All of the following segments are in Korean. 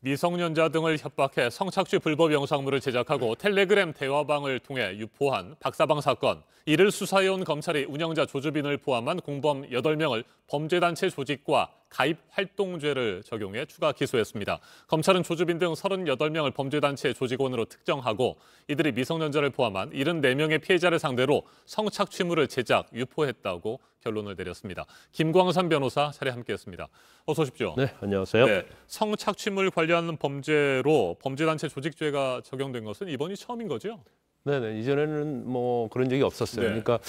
미성년자 등을 협박해 성착취 불법 영상물을 제작하고 텔레그램 대화방을 통해 유포한 박사방 사건. 이를 수사해온 검찰이 운영자 조주빈을 포함한 공범 8명을 범죄단체 조직과 가입 활동죄를 적용해 추가 기소했습니다. 검찰은 조주빈 등 38명을 범죄단체 조직원으로 특정하고 이들이 미성년자를 포함한 74명의 피해자를 상대로 성착취물을 제작, 유포했다고 결론을 내렸습니다. 김광산 변호사 차례 함께했습니다. 어서 오십시오. 네, 안녕하세요. 네, 성착취물 관련 범죄로 범죄단체 조직죄가 적용된 것은 이번이 처음인 거죠? 네네, 이전에는 뭐 그런 적이 없었어요. 네. 그러니까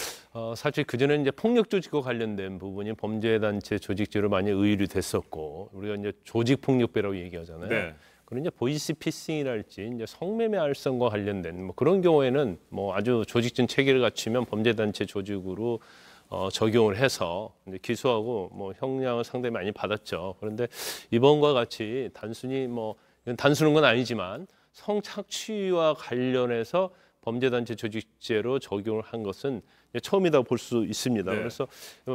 사실 그전에는 이제 폭력 조직과 관련된 부분이 범죄단체 조직죄로 많이 의율이 됐었고, 우리가 이제 조직폭력배라고 얘기하잖아요. 네. 그런 이제 보이스피싱이랄지 이제 성매매 알선과 관련된 뭐 그런 경우에는 뭐 아주 조직적 체계를 갖추면 범죄단체 조직으로 적용을 해서 이제 기소하고 뭐 형량을 상당히 많이 받았죠. 그런데 이번과 같이 단순히 뭐 단순한 건 아니지만 성착취와 관련해서 범죄단체 조직죄로 적용을 한 것은 처음이다 볼 수 있습니다. 네. 그래서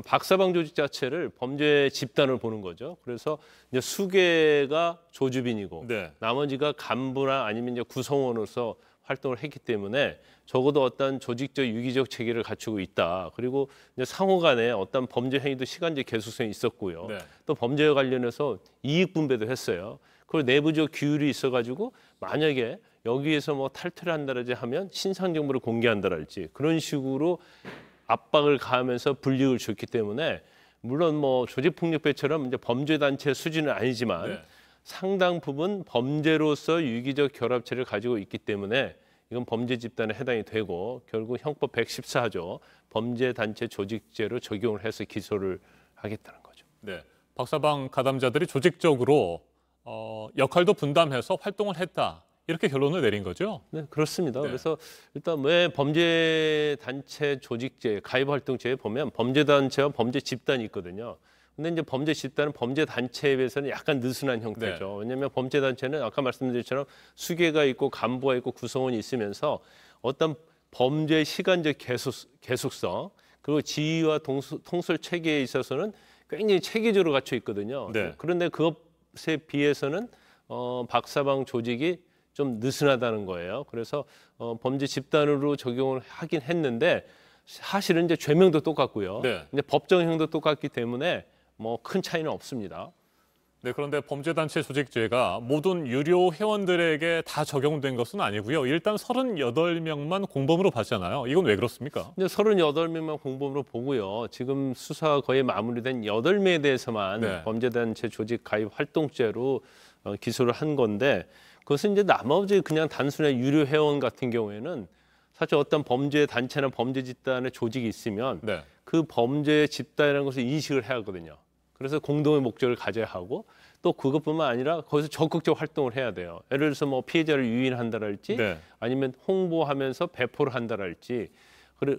박사방 조직 자체를 범죄 집단을 보는 거죠. 그래서 이제 수개가 조주빈이고 네. 나머지가 간부나 아니면 이제 구성원으로서 활동을 했기 때문에 적어도 어떤 조직적 유기적 체계를 갖추고 있다. 그리고 이제 상호간에 어떤 범죄 행위도 시간제 계속성이 있었고요. 네. 또 범죄와 관련해서 이익 분배도 했어요. 그리고 내부적 규율이 있어가지고 만약에 여기에서 뭐 탈퇴를 한다든지 하면 신상 정보를 공개한다랄지 그런 식으로 압박을 가하면서 불이익을 줬기 때문에 물론 뭐 조직폭력배처럼 이제 범죄단체 수준은 아니지만 네. 상당 부분 범죄로서 유기적 결합체를 가지고 있기 때문에 이건 범죄 집단에 해당이 되고 결국 형법 114조 범죄단체 조직죄로 적용을 해서 기소를 하겠다는 거죠. 네. 박사방 가담자들이 조직적으로 역할도 분담해서 활동을 했다. 이렇게 결론을 내린 거죠? 네, 그렇습니다. 네. 그래서 일단 왜 범죄단체 조직죄, 가입활동죄에 보면 범죄단체와 범죄 집단이 있거든요. 근데 이제 범죄 집단은 범죄 단체에 비해서는 약간 느슨한 형태죠. 네. 왜냐하면 범죄 단체는 아까 말씀드린 것처럼 수개가 있고 간부가 있고 구성원이 있으면서 어떤 범죄 시간적 계속성 그리고 지휘와 통솔 체계에 있어서는 굉장히 체계적으로 갖춰 있거든요. 네. 그런데 그것에 비해서는 박사방 조직이 좀 느슨하다는 거예요. 그래서 범죄 집단으로 적용을 하긴 했는데 사실은 이제 죄명도 똑같고요. 네. 이제 법정형도 똑같기 때문에 뭐 큰 차이는 없습니다. 네, 그런데 범죄단체 조직죄가 모든 유료 회원들에게 다 적용된 것은 아니고요. 일단 38명만 공범으로 봤잖아요. 이건 왜 그렇습니까? 이제 38명만 공범으로 보고요. 지금 수사 거의 마무리된 8명에 대해서만 네. 범죄단체 조직 가입 활동죄로 기소를 한 건데 그것은 이제 나머지 그냥 단순한 유료 회원 같은 경우에는 사실 어떤 범죄 단체나 범죄 집단의 조직이 있으면 네. 그 범죄 집단이라는 것을 인식을 해야 하거든요. 그래서 공동의 목적을 가져야 하고 또 그것뿐만 아니라 거기서 적극적 활동을 해야 돼요. 예를 들어서 뭐 피해자를 유인한다랄지 네. 아니면 홍보하면서 배포를 한다랄지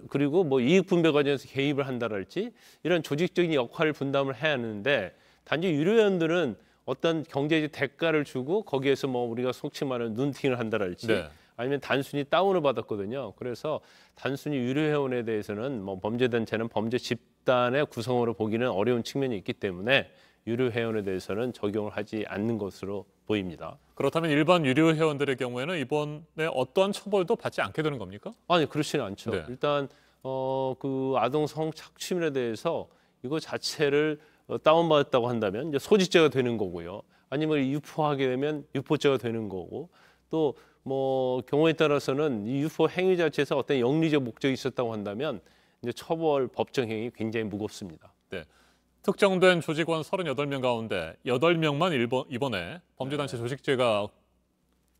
그리고 뭐 이익 분배 과정에서 개입을 한다랄지 이런 조직적인 역할을 분담을 해야 하는데 단지 유료 회원들은 어떤 경제적 대가를 주고 거기에서 뭐 우리가 속칭 말하는 눈팅을 한다랄지 네. 아니면 단순히 다운을 받았거든요. 그래서 단순히 유료 회원에 대해서는 뭐 범죄단체는 범죄 집단의 구성으로 보기는 어려운 측면이 있기 때문에 유료 회원에 대해서는 적용을 하지 않는 것으로 보입니다. 그렇다면 일반 유료 회원들의 경우에는 이번에 어떠한 처벌도 받지 않게 되는 겁니까? 아니 그렇지는 않죠. 네. 일단 그 아동 성착취물에 대해서 이거 자체를 다운받았다고 한다면 이제 소지죄가 되는 거고요. 아니면 유포하게 되면 유포죄가 되는 거고 또 뭐 경우에 따라서는 이 유포 행위 자체에서 어떤 영리적 목적이 있었다고 한다면 이제 처벌 법정형이 굉장히 무겁습니다. 네. 특정된 조직원 38명 가운데 8명만 이번에 범죄단체 조직죄가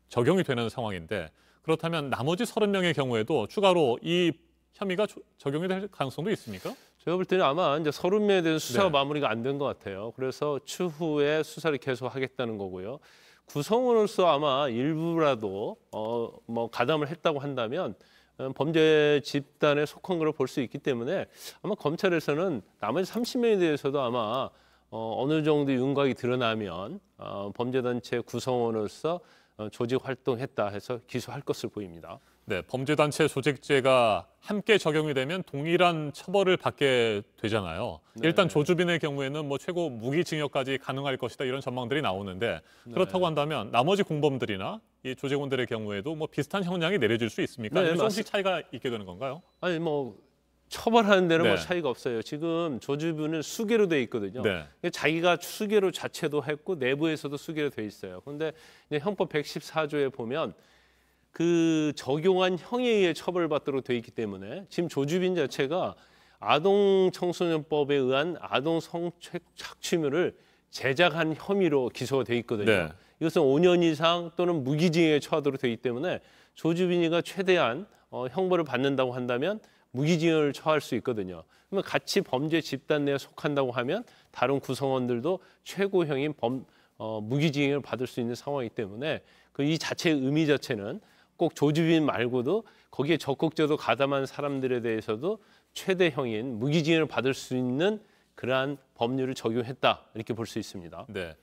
적용이 되는 상황인데 그렇다면 나머지 30명의 경우에도 추가로 이 혐의가 적용이 될 가능성도 있습니까? 제가 볼 때는 아마 이제 30명에 대한 수사가 네. 마무리가 안 된 것 같아요. 그래서 추후에 수사를 계속하겠다는 거고요. 구성원으로서 아마 일부라도 뭐 가담을 했다고 한다면 범죄 집단에 속한 걸로 볼 수 있기 때문에 아마 검찰에서는 나머지 30명에 대해서도 아마 어느 정도 윤곽이 드러나면 범죄단체 구성원으로서 조직 활동했다 해서 기소할 것으로 보입니다. 네, 범죄단체 조직죄가 함께 적용이 되면 동일한 처벌을 받게 되잖아요. 네. 일단 조주빈의 경우에는 뭐 최고 무기징역까지 가능할 것이다 이런 전망들이 나오는데 그렇다고 한다면 나머지 공범들이나 이 조직원들의 경우에도 뭐 비슷한 형량이 내려질 수 있습니까? 네, 아니면 조금씩 차이가 있게 되는 건가요? 아니 뭐 처벌하는 데는 뭐 네. 차이가 없어요. 지금 조주빈은 수계로 돼 있거든요. 네. 자기가 수계로 자체도 했고 내부에서도 수계로 돼 있어요. 그런데 형법 114조에 보면 그 적용한 형에 의해 처벌받도록 돼 있기 때문에 지금 조주빈 자체가 아동청소년법에 의한 아동 성착취물을 제작한 혐의로 기소가 돼 있거든요. 네. 이것은 5년 이상 또는 무기징역에 처하도록 되기 때문에 조주빈이가 최대한 형벌을 받는다고 한다면 무기징역을 처할 수 있거든요. 그러면 같이 범죄 집단 내에 속한다고 하면 다른 구성원들도 최고형인 무기징역을 받을 수 있는 상황이기 때문에 이 자체의 의미 자체는 꼭 조주빈 말고도 거기에 적극적으로 가담한 사람들에 대해서도 최대형인 무기징역을 받을 수 있는 그러한 법률을 적용했다 이렇게 볼 수 있습니다. 네.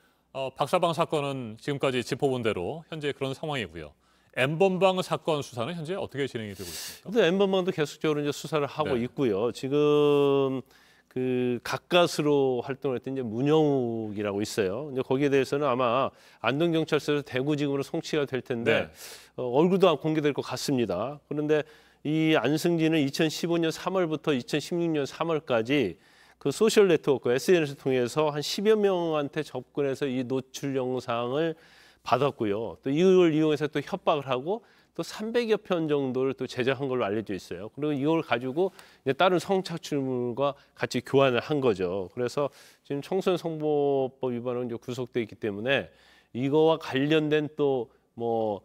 박사방 사건은 지금까지 짚어본 대로 현재 그런 상황이고요. N번방 사건 수사는 현재 어떻게 진행이 되고 있습니까? 또 N번방도 계속적으로 이제 수사를 하고 네. 있고요. 지금 그 가까스로 활동했던 이제 문영욱이라고 있어요. 이제 거기에 대해서는 아마 안동경찰서에서 대구지검으로 송치가 될 텐데 네. 얼굴도 공개될 것 같습니다. 그런데 이 안승진은 2015년 3월부터 2016년 3월까지 그 소셜 네트워크 SNS를 통해서 한 10여 명한테 접근해서 이 노출 영상을 받았고요. 또 이걸 이용해서 또 협박을 하고 또 300여 편 정도를 또 제작한 걸로 알려져 있어요. 그리고 이걸 가지고 이제 다른 성착취물과 같이 교환을 한 거죠. 그래서 지금 청소년 성보호법 위반으로 이제 구속돼 있기 때문에 이거와 관련된 또 뭐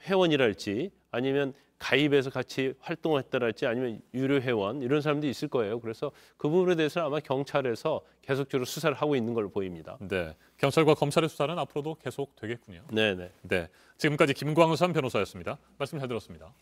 회원이랄지 아니면 가입해서 같이 활동을 했다랄지 아니면 유료 회원 이런 사람들이 있을 거예요. 그래서 그 부분에 대해서는 아마 경찰에서 계속적으로 수사를 하고 있는 걸로 보입니다. 네. 경찰과 검찰의 수사는 앞으로도 계속 되겠군요. 네네. 네. 지금까지 김광삼 변호사였습니다. 말씀 잘 들었습니다.